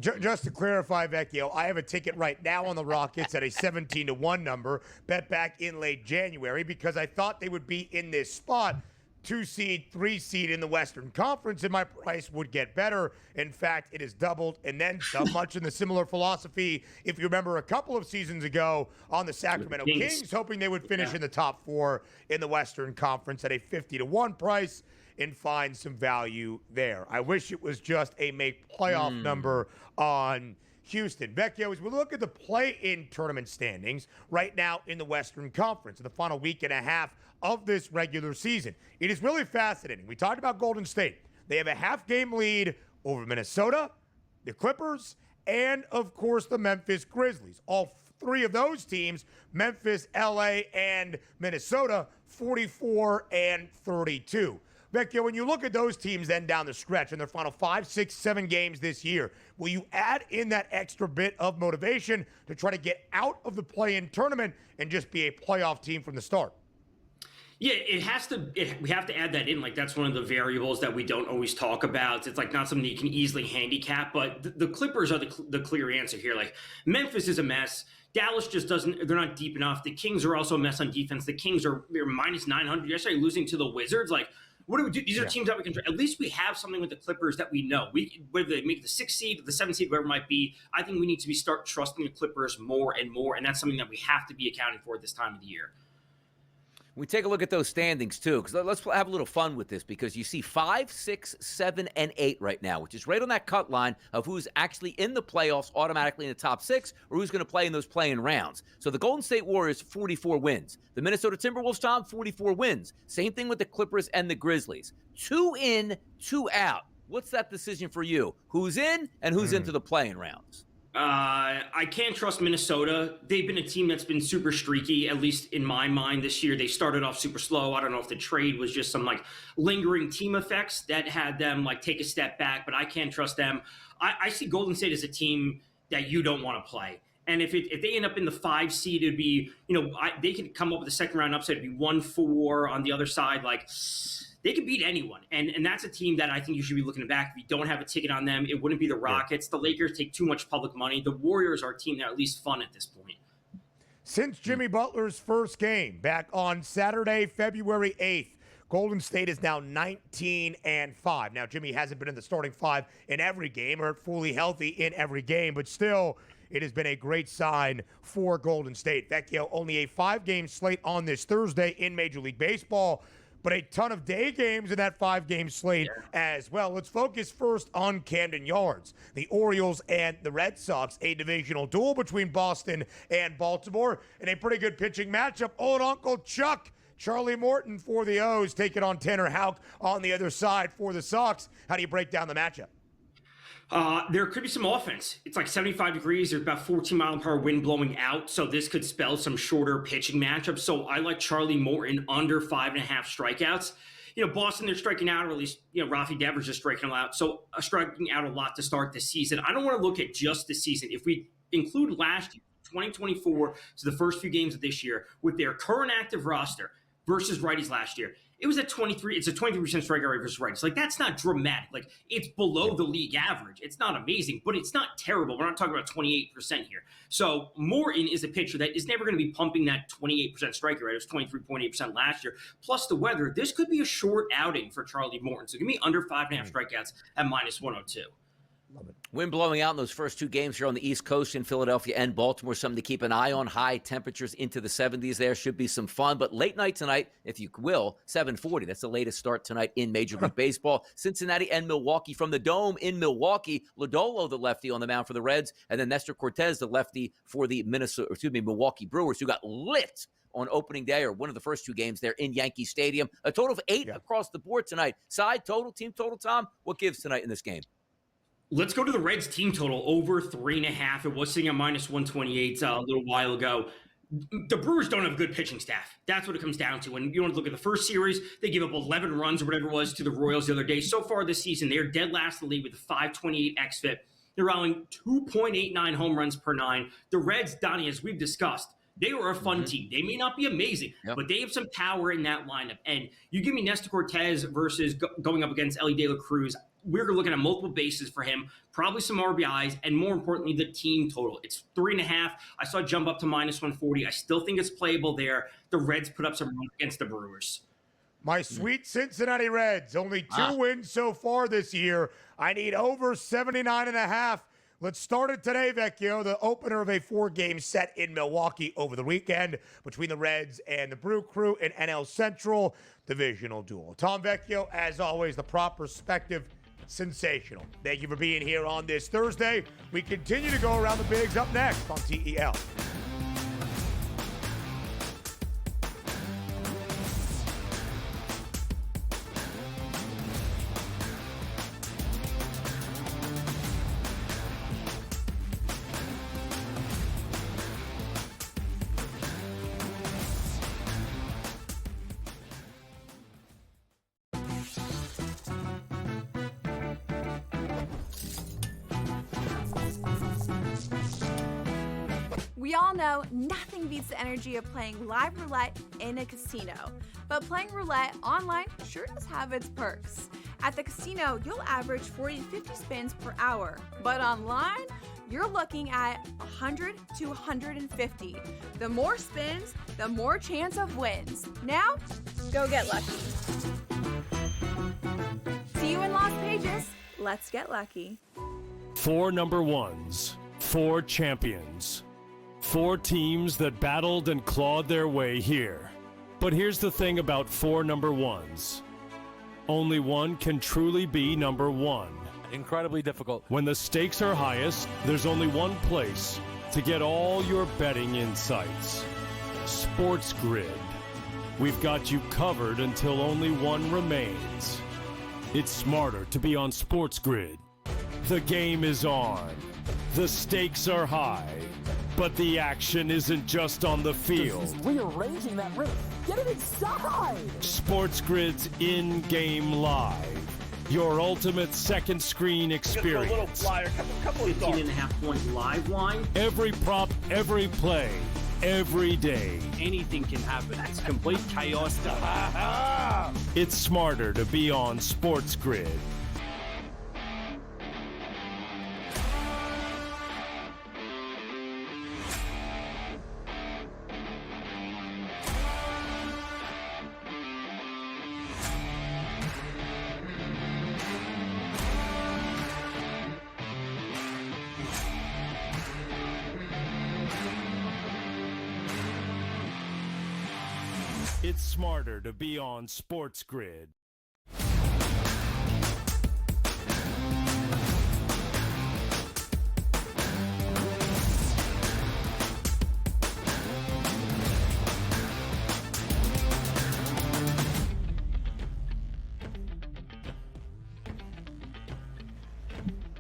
G: Just to clarify, Vecchio, I have a ticket right now on the Rockets at a 17-1 number, bet back in late January, because I thought they would be in this spot, 2 seed, 3 seed in the Western Conference, and my price would get better. In fact, it has doubled and then some, much in the similar philosophy, if you remember a couple of seasons ago, on the Sacramento Kings, hoping they would finish in the top 4 in the Western Conference at a 50-1 price and find some value there. I wish it was just a make playoff number on Houston. Vecchio, as we look at the play-in tournament standings right now in the Western Conference, in the final week and a half of this regular season, it is really fascinating. We talked about Golden State. They have a half-game lead over Minnesota, the Clippers, and, of course, the Memphis Grizzlies. All 3 of those teams, Memphis, LA, and Minnesota, 44-32. Vecchio, when you look at those teams then down the stretch in their final 5, 6, 7 games this year, will you add in that extra bit of motivation to try to get out of the play-in tournament and just be a playoff team from the start?
F: Yeah, it has to. We have to add that in. That's one of the variables that we don't always talk about. It's not something you can easily handicap. But the Clippers are the clear answer here. Memphis is a mess. Dallas just doesn't. They're not deep enough. The Kings are also a mess on defense. The Kings they're minus 900 yesterday, losing to the Wizards. What do we do? These are teams that we can. At least we have something with the Clippers that we know. Whether they make the 6th seed, the 7th seed, whatever it might be. I think we need to start trusting the Clippers more and more, and that's something that we have to be accounting for at this time of the year.
E: We take a look at those standings, too, because let's have a little fun with this, because you see 5, 6, 7, and 8 right now, which is right on that cut line of who's actually in the playoffs automatically in the top 6 or who's going to play in those play-in rounds. So the Golden State Warriors, 44 wins. The Minnesota Timberwolves, Tom, 44 wins. Same thing with the Clippers and the Grizzlies. 2 in, 2 out. What's that decision for you? Who's in and who's into the play-in rounds?
F: I can't trust Minnesota. They've been a team that's been super streaky, at least in my mind this year. They started off super slow. I don't know if the trade was just some lingering team effects that had them take a step back, but I can't trust them. I see Golden State as a team that you don't want to play. And if they end up in the 5 seed, it'd be, they could come up with a second round upset. It'd be 1-4 on the other side. They could beat anyone. And that's a team that I think you should be looking back. If you don't have a ticket on them, it wouldn't be the Rockets. The Lakers take too much public money. The Warriors are a team that are at least fun at this point.
G: Since Jimmy Butler's first game back on Saturday, February 8th, Golden State is now 19-5. Now, Jimmy hasn't been in the starting five in every game or fully healthy in every game, but still, it has been a great sign for Golden State. Vecchio, only a 5-game slate on this Thursday in Major League Baseball, but a ton of day games in that 5-game slate as well. Let's focus first on Camden Yards. The Orioles and the Red Sox, a divisional duel between Boston and Baltimore, and a pretty good pitching matchup. Old Uncle Chuck, Charlie Morton for the O's, taking on Tanner Houck on the other side for the Sox. How do you break down the matchup?
F: There could be some offense. It's like 75 degrees. There's about 14-mile-per-hour wind blowing out, so this could spell some shorter pitching matchups. So I like Charlie Morton under 5.5 strikeouts. Boston, they're striking out, or at least, Rafi Devers is striking out. So striking out a lot to start the season. I don't want to look at just the season. If we include last year, 2024, to the first few games of this year, with their current active roster versus righties last year, it was at 23. It's a 23% strikeout rate versus righties. Like, that's not dramatic. Like, it's below the league average. It's not amazing, but it's not terrible. We're not talking about 28% here. So Morton is a pitcher that is never going to be pumping that 28% strikeout rate. It was 23.8% last year. Plus the weather, this could be a short outing for Charlie Morton. So give me under 5.5 strikeouts at -102.
G: Love it.
E: Wind blowing out in those first two games here on the East Coast in Philadelphia and Baltimore. Something to keep an eye on. High temperatures into the 70s there. Should be some fun. But late night tonight, if you will, 7:40. That's the latest start tonight in Major League Baseball. Cincinnati and Milwaukee from the Dome in Milwaukee. Lodolo, the lefty, on the mound for the Reds. And then Nestor Cortez, the lefty for the Milwaukee Brewers, who got lit on opening day, or one of the first two games there in Yankee Stadium. A total of 8 across the board tonight. Side total, team total, Tom, what gives tonight in this game?
F: Let's go to the Reds team total, over 3.5. It was sitting at -128 a little while ago. The Brewers don't have a good pitching staff. That's what it comes down to. When you want to look at the first series, they gave up 11 runs or whatever it was to the Royals the other day. So far this season, they're dead last in the league with a 5.28 xFIP. They're allowing 2.89 home runs per 9. The Reds, Donnie, as we've discussed, they were a fun team. They may not be amazing, but they have some power in that lineup. And you give me Nestor Cortez versus going up against Elly De La Cruz. We're looking at multiple bases for him, probably some RBIs, and more importantly, the team total. It's 3.5. I saw it jump up to -140. I still think it's playable there. The Reds put up some runs against the Brewers.
G: My sweet Cincinnati Reds, only 2 wins so far this year. I need over 79.5. Let's start it today, Vecchio, the opener of a 4-game set in Milwaukee over the weekend between the Reds and the Brew Crew in NL Central divisional duel. Tom Vecchio, as always, the prop perspective, sensational. Thank you for being here on this Thursday. We continue to go around the bigs up next on TEL.
A: We all know nothing beats the energy of playing live roulette in a casino. But playing roulette online sure does have its perks. At the casino, you'll average 40 to 50 spins per hour. But online, you're looking at 100 to 150. The more spins, the more chance of wins. Now, go get lucky. See you in Las Vegas. Let's get lucky.
B: 4 number ones, 4 champions. 4 teams that battled and clawed their way here. But here's the thing about 4 number ones. Only one can truly be number one.
J: Incredibly difficult.
B: When the stakes are highest, there's only one place to get all your betting insights. SportsGrid. We've got you covered until only one remains. It's smarter to be on SportsGrid. The game is on. The stakes are high. But the action isn't just on the field.
L: He's rearranging that roof. Get it inside!
B: SportsGrid's in-game live. Your ultimate second screen experience.
F: Just a little flyer, couple of 15.5-point live line.
B: Every prop, every play, every day.
N: Anything can happen. It's complete chaos.
B: It's smarter to be on SportsGrid. It's smarter to be on SportsGrid.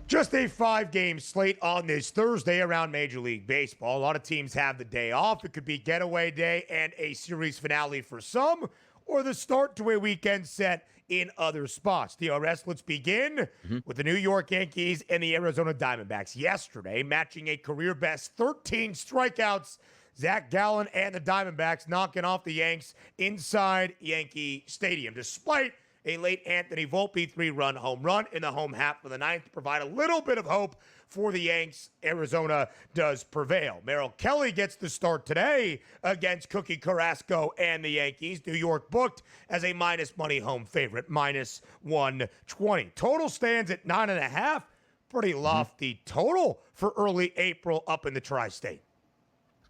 G: Just a 5-game slate on this Thursday around Major League Baseball. A lot of teams have the day off. It could be getaway day and a series finale for some, or the start to a weekend set in other spots. DRS, let's begin with the New York Yankees and the Arizona Diamondbacks. Yesterday, matching a career-best 13 strikeouts, Zach Gallen and the Diamondbacks knocking off the Yanks inside Yankee Stadium, despite a late Anthony Volpe 3-run home run in the home half of the ninth to provide a little bit of hope for the Yanks. Arizona does prevail. Merrill Kelly gets the start today against Cookie Carrasco and the Yankees. New York booked as a minus money home favorite, minus 120. Total stands at 9.5. Pretty lofty total for early April up in the tri-state.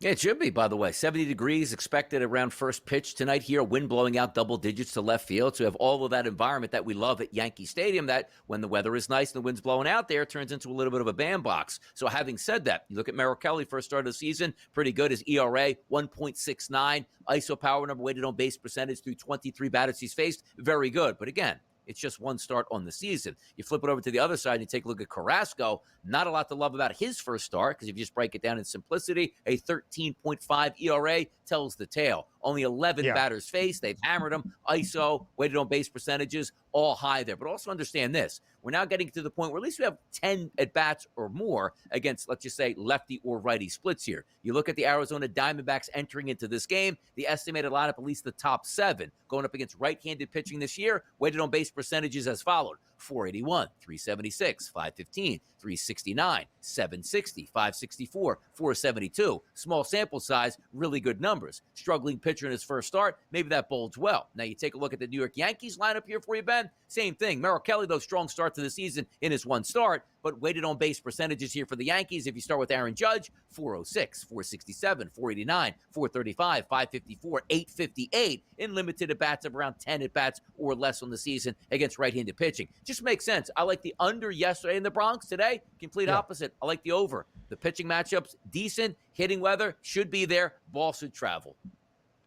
E: Yeah, it should be, by the way. 70 degrees expected around first pitch tonight here. Wind blowing out double digits to left field. So you have all of that environment that we love at Yankee Stadium that when the weather is nice and the wind's blowing out there, turns into a little bit of a bandbox. So having said that, you look at Merrill Kelly, first start of the season, pretty good. His ERA, 1.69. ISO power number, weighted on base percentage through 23 batters he's faced, very good. But again, it's just one start on the season. You flip it over to the other side and you take a look at Carrasco. Not a lot to love about his first start because if you just break it down in simplicity, a 13.5 ERA tells the tale. Only 11 batters faced. They've hammered him. ISO, weighted on base percentages, all high there. But also understand this. We're now getting to the point where at least we have 10 at-bats or more against, let's just say, lefty or righty splits here. You look at the Arizona Diamondbacks entering into this game, the estimated lineup, at least the top 7, going up against right-handed pitching this year, weighted on base percentages as followed. 481, 376, 515, 369, 760, 564, 472. Small sample size, really good numbers. Struggling pitcher in his first start, maybe that bodes well. Now you take a look at the New York Yankees lineup here for you, Ben. Same thing. Merrill Kelly, though, strong start to the season in his one start, but weighted on base percentages here for the Yankees. If you start with Aaron Judge, 406, 467, 489, 435, 554, 858 in limited at-bats of around 10 at-bats or less on the season against right-handed pitching. Just makes sense. I like the under yesterday in the Bronx. Today, complete opposite. I like the over. The pitching matchups, decent. Hitting weather should be there. Ball should travel.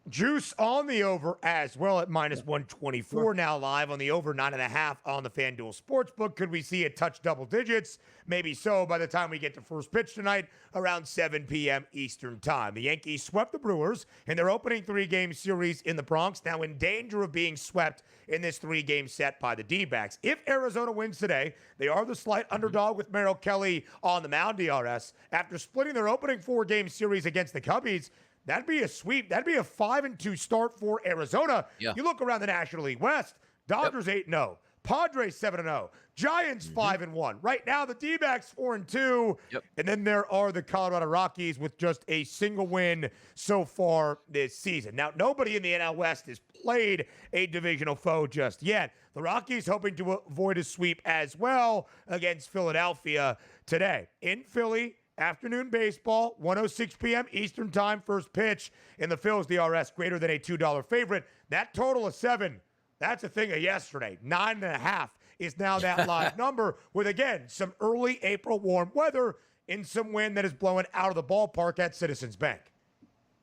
G: Juice on the over as well at minus 124. Now live on the over 9.5 on the FanDuel Sportsbook. Could we see it touch double digits? Maybe so by the time we get to first pitch tonight around 7 p.m. Eastern time. The Yankees swept the Brewers in their opening 3-game series in the Bronx, now in danger of being swept in this 3-game set by the D-backs. If Arizona wins today, they are the slight underdog with Merrill Kelly on the mound. DRS. After splitting their opening 4-game series against the Cubbies, that'd be a sweep. That'd be a 5-2 start for Arizona. You look around the National League West, Dodgers 8-0, Padres 7-0, Giants 5-1. Right now, the D-backs 4-2. And then there are the Colorado Rockies with just a single win so far this season. Now, nobody in the NL West has played a divisional foe just yet. The Rockies hoping to avoid a sweep as well against Philadelphia today. In Philly, afternoon baseball, 1:06 p.m. Eastern time, first pitch in the Phil's DRS, greater than a $2 favorite. That total of 7, that's a thing of yesterday. 9.5 is now that live number with, again, some early April warm weather and some wind that is blowing out of the ballpark at Citizens Bank.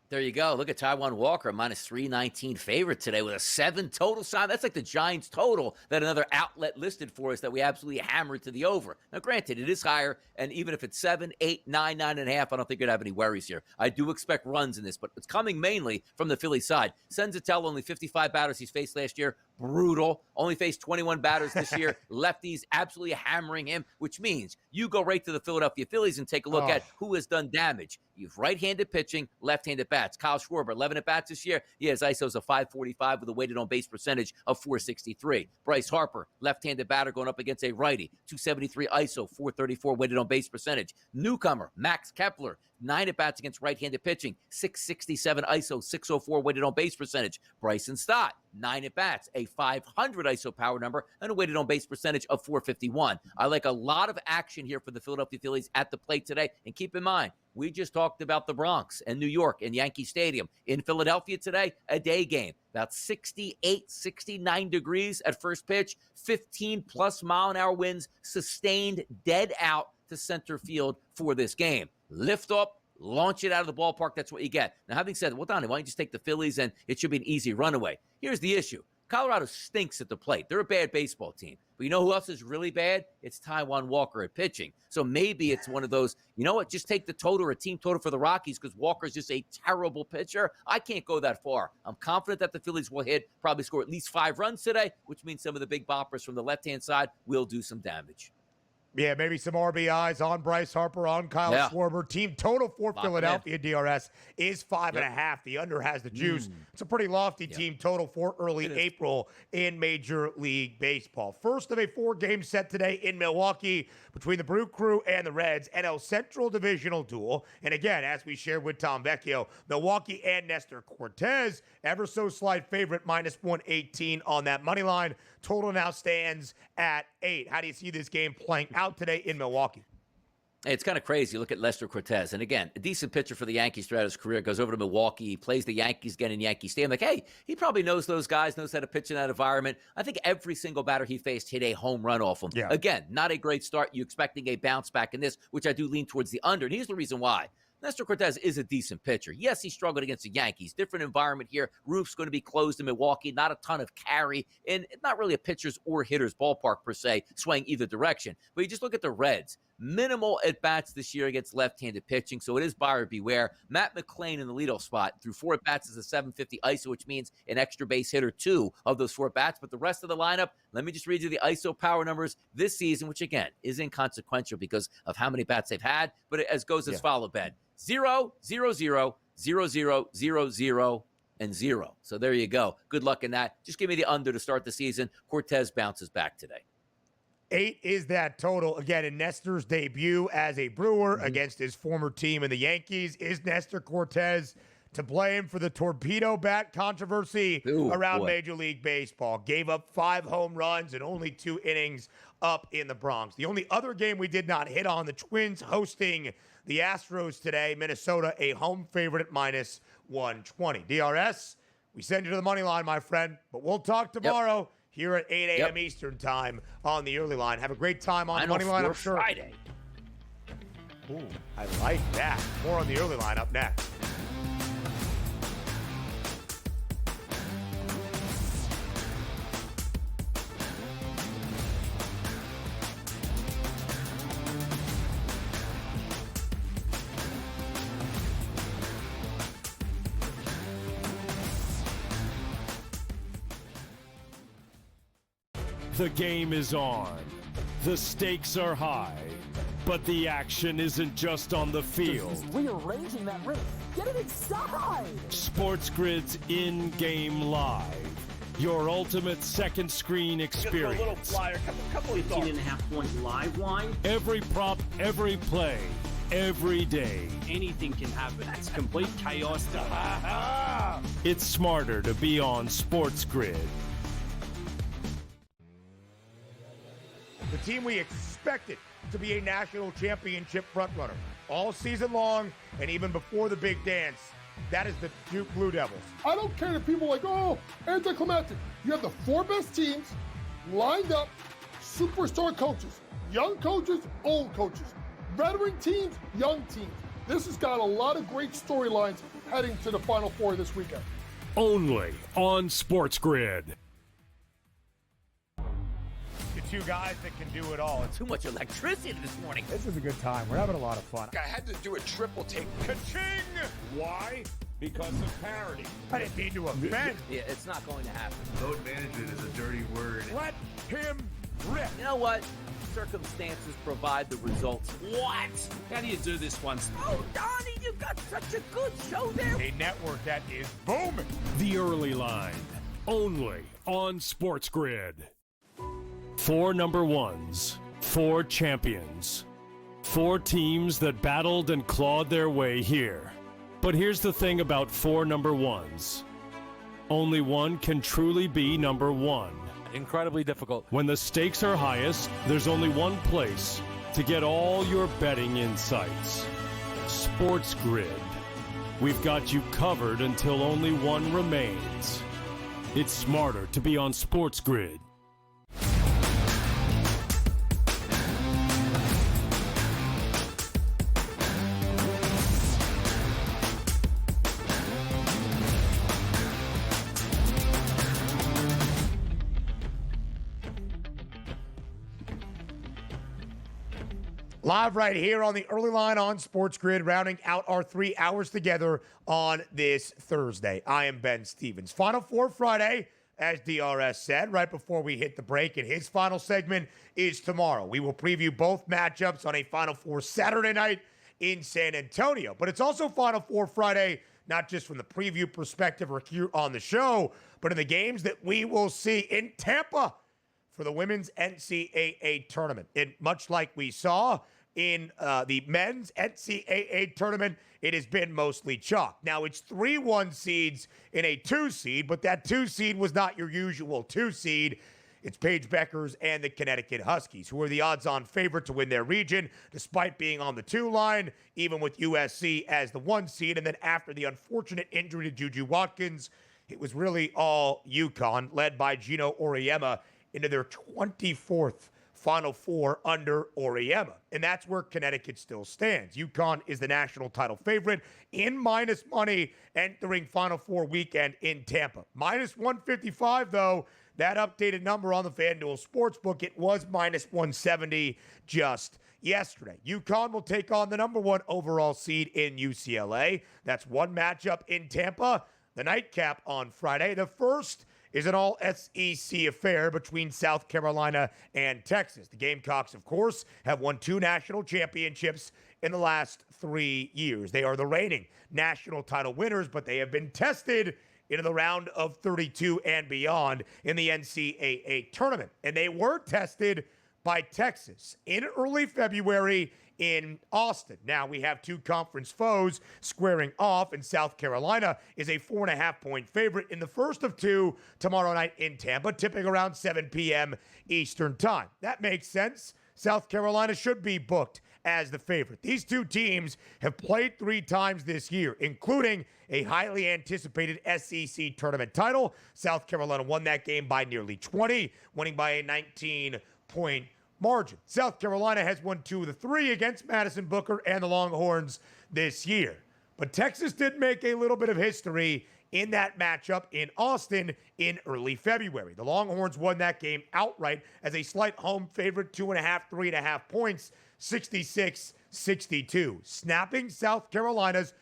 E: There you go. Look at Taijuan Walker, minus 319 favorite today with a 7 total sign. That's like the Giants total that another outlet listed for us that we absolutely hammered to the over. Now, granted, it is higher, and even if it's 7, 8, 9, 9.5, I don't think you'd have any worries here. I do expect runs in this, but it's coming mainly from the Philly side. Senzatella, only 55 batters he's faced last year. Brutal. Only faced 21 batters this year. Lefties absolutely hammering him, which means you go right to the Philadelphia Phillies and take a look at who has done damage. You've right-handed pitching, left-handed bats. Kyle Schwarber, 11 at-bats this year. His ISO's a 545 with a weighted on-base percentage of 463. Bryce Harper, left-handed batter going up against a righty. 273 ISO, 434 weighted on-base percentage. Newcomer, Max Kepler, 9 at-bats against right-handed pitching. 667 ISO, 604 weighted on-base percentage. Bryson Stott, 9 at-bats, a 500 ISO power number, and a weighted on-base percentage of .451. I like a lot of action here for the Philadelphia Phillies at the plate today. And keep in mind, we just talked about the Bronx and New York and Yankee Stadium. In Philadelphia today, a day game, about 68, 69 degrees at first pitch, 15-plus mile-an-hour winds, sustained dead out to center field for this game. Lift up, launch it out of the ballpark. That's what you get. Now, having said, well, Donnie, why don't you just take the Phillies and it should be an easy runaway? Here's the issue. Colorado stinks at the plate. They're a bad baseball team. But you know who else is really bad? It's Taijuan Walker at pitching. So maybe it's one of those, you know what, just take the total or a team total for the Rockies because Walker's just a terrible pitcher. I can't go that far. I'm confident that the Phillies will probably score at least 5 runs today, which means some of the big boppers from the left-hand side will do some damage.
G: Yeah, maybe some RBIs on Bryce Harper, on Kyle Schwarber. Team total for Philadelphia DRS is 5.5. The under has the juice. It's a pretty lofty team total for early April in Major League Baseball. First of a 4-game set today in Milwaukee between the Brew Crew and the Reds, NL Central Divisional duel. And again, as we shared with Tom Vecchio, Milwaukee and Nestor Cortez, ever so slight favorite, -118 on that money line. Total now stands at 8. How do you see this game playing out today in Milwaukee?
E: It's kind of crazy. Look at Lester Cortez. And again, a decent pitcher for the Yankees throughout his career. Goes over to Milwaukee. He plays the Yankees again in Yankee Stadium. Like, hey, he probably knows those guys, knows how to pitch in that environment. I think every single batter he faced hit a home run off him. Again, not a great start. You expecting a bounce back in this, which I do lean towards the under. And here's the reason why. Nestor Cortez is a decent pitcher. Yes, he struggled against the Yankees. Different environment here. Roof's going to be closed in Milwaukee. Not a ton of carry. And it's not really a pitcher's or hitter's ballpark, per se, swaying either direction. But you just look at the Reds. Minimal at-bats this year against left-handed pitching, so it is buyer beware. Matt McClain in the leadoff spot through 4 at-bats is a 750 ISO, which means an extra base hitter 2 of those 4 at-bats. But the rest of the lineup, let me just read you the ISO power numbers this season, which, again, is inconsequential because of how many bats they've had. But it goes as follows, Ben. 0, 0, 0, 0, 0, 0, 0, and 0. So there you go. Good luck in that. Just give me the under to start the season. Cortez bounces back today.
G: 8 is that total. Again, in Nestor's debut as a Brewer against his former team in the Yankees. Is Nestor Cortez to blame for the torpedo bat controversy around Major League Baseball? Gave up 5 home runs and only 2 innings up in the Bronx. The only other game we did not hit on, the Twins hosting the Astros today. Minnesota, a home favorite at -120. DRS, we send you to the money line, my friend. But we'll talk tomorrow here at 8 a.m. Eastern time on the early line. Have a great time on the money line, I'm sure.
E: Friday.
G: Ooh, I like that. More on the early line up next.
B: The game is on. The stakes are high. But the action isn't just on the field.
L: He's rearranging that rim. Get it inside!
B: SportsGrid's in-game live. Your ultimate second screen experience.
N: Just a little flyer, couple of 18.5-point live line.
B: Every prop, every play, every day.
N: Anything can happen. It's complete chaos.
B: It's smarter to be on SportsGrid.
G: The team we expected to be a national championship frontrunner all season long and even before the big dance. That is the Duke Blue Devils.
O: I don't care if people are like, oh, anticlimactic. You have the 4 best teams lined up, superstar coaches, young coaches, old coaches, veteran teams, young teams. This has got a lot of great storylines heading to the Final Four this weekend.
B: Only on SportsGrid.
G: Two guys that can do it all.
E: Too much electricity this morning.
D: This is a good time. We're having a lot of fun.
M: I had to do a triple take.
G: Ka-ching!
M: Why? Because of parity.
G: I didn't mean to offend.
E: Yeah, it's not going to happen.
I: Load management is a dirty word.
G: Let him rip.
E: You know what? Circumstances provide the results. What?
N: How do you do this once?
E: Oh, Donnie, you've got such a good show there.
G: A network that is booming.
B: The early line. Only on SportsGrid. 4 number ones, 4 champions, 4 teams that battled and clawed their way here. But here's the thing about 4 number ones. Only one can truly be number one.
J: Incredibly difficult.
B: When the stakes are highest, there's only one place to get all your betting insights. SportsGrid. We've got you covered until only one remains. It's smarter to be on SportsGrid.
G: Live right here on the early line on SportsGrid, rounding out our 3 hours together on this Thursday. I am Ben Stevens. Final Four Friday, as DRS said, right before we hit the break, and his final segment is tomorrow. We will preview both matchups on a Final Four Saturday night in San Antonio. But it's also Final Four Friday, not just from the preview perspective or here on the show, but in the games that we will see in Tampa for the women's NCAA tournament. And much like we saw in the men's NCAA tournament, it has been mostly chalk. Now, it's 3 1 seeds in a 2 seed, but that 2 seed was not your usual 2 seed. It's Paige Beckers and the Connecticut Huskies, who are the odds-on favorite to win their region, despite being on the 2 line, even with USC as the 1 seed. And then after the unfortunate injury to Juju Watkins, it was really all UConn, led by Gino Auriemma, into their 24th Final Four under Auriemma. And that's where Connecticut still stands. UConn is the national title favorite in minus money entering Final Four weekend in Tampa. Minus 155, though, that updated number on the FanDuel Sportsbook, it was minus 170 just yesterday. UConn will take on the number 1 overall seed in UCLA. That's one matchup in Tampa. The nightcap on Friday. The first is an all-SEC affair between South Carolina and Texas. The Gamecocks, of course, have won 2 national championships in the last 3 years. They are the reigning national title winners, but they have been tested into the round of 32 and beyond in the NCAA tournament. And they were tested by Texas in early February in Austin. Now we have 2 conference foes squaring off, and South Carolina is a 4.5-point favorite in the first of 2 tomorrow night in Tampa, tipping around 7 p.m. Eastern time. That makes sense. South Carolina should be booked as the favorite. These 2 teams have played 3 times this year, including a highly anticipated SEC tournament title. South Carolina won that game by nearly 20, winning by a 19-point margin. South Carolina has won 2 of the 3 against Madison Booker and the Longhorns this year. But Texas did make a little bit of history in that matchup in Austin in early February. The Longhorns won that game outright as a slight home favorite, 2.5, 3.5 points, 66-62, snapping South Carolina's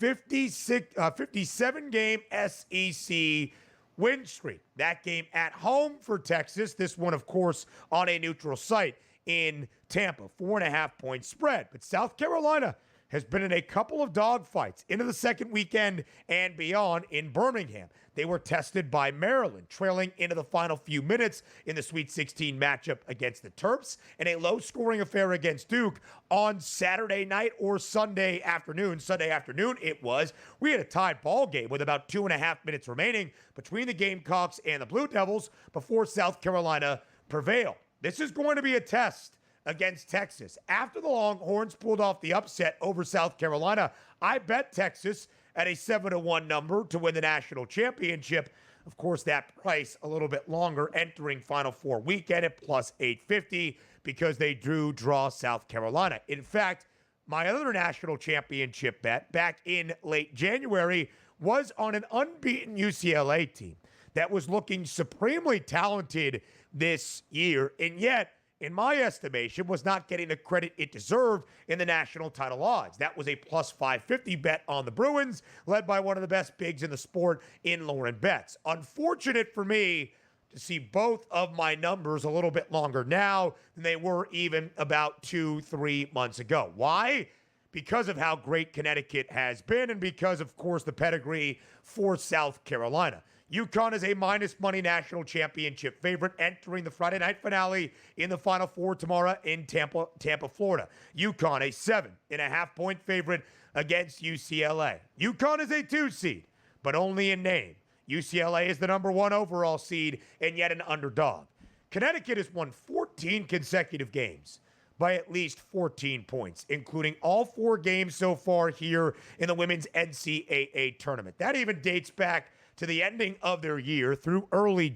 G: 57-game SEC win streak. That game at home for Texas. This one, of course, on a neutral site in Tampa. 4.5-point spread. But South Carolina has been in a couple of dogfights into the second weekend and beyond in Birmingham. They were tested by Maryland, trailing into the final few minutes in the Sweet 16 matchup against the Terps, and a low-scoring affair against Duke on Saturday night or Sunday afternoon. Sunday afternoon it was. We had a tied ball game with about 2.5 minutes remaining between the Gamecocks and the Blue Devils before South Carolina prevailed. This is going to be a test against Texas. After the Longhorns pulled off the upset over South Carolina, I bet Texas at a 7-1 number to win the national championship. Of course, that price a little bit longer entering Final Four weekend at plus 850 because they do draw South Carolina. In fact, my other national championship bet back in late January was on an unbeaten UCLA team that was looking supremely talented this year, and yet, in my estimation, was not getting the credit it deserved in the national title odds. That was a plus 550 bet on the Bruins, led by one of the best bigs in the sport in Lauren Betts. Unfortunate for me to see both of my numbers a little bit longer now than they were even about 2-3 months ago. Why? Because of how great Connecticut has been and because, of course, the pedigree for South Carolina. UConn is a minus money national championship favorite entering the Friday night finale in the Final Four tomorrow in Tampa, Florida. UConn, a 7.5-point favorite against UCLA. UConn is a 2 seed, but only in name. UCLA is the number 1 overall seed and yet an underdog. Connecticut has won 14 consecutive games by at least 14 points, including all 4 games so far here in the women's NCAA tournament. That even dates back to the ending of their year through early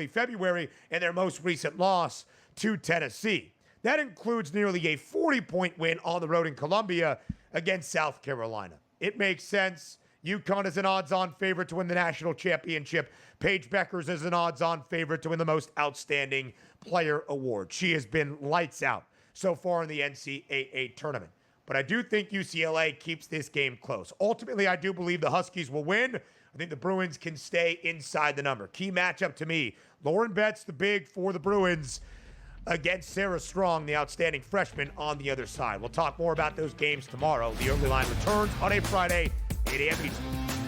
G: February and their most recent loss to Tennessee. That includes nearly a 40-point win on the road in Columbia against South Carolina. It makes sense. UConn is an odds-on favorite to win the national championship. Paige Beckers is an odds-on favorite to win the most outstanding player award. She has been lights out so far in the NCAA tournament. But I do think UCLA keeps this game close. Ultimately, I do believe the Huskies will win. I think the Bruins can stay inside the number. Key matchup to me, Lauren Betts, the big for the Bruins, against Sarah Strong, the outstanding freshman on the other side. We'll talk more about those games tomorrow. The Early Line returns on a Friday, 8 a.m. Eastern.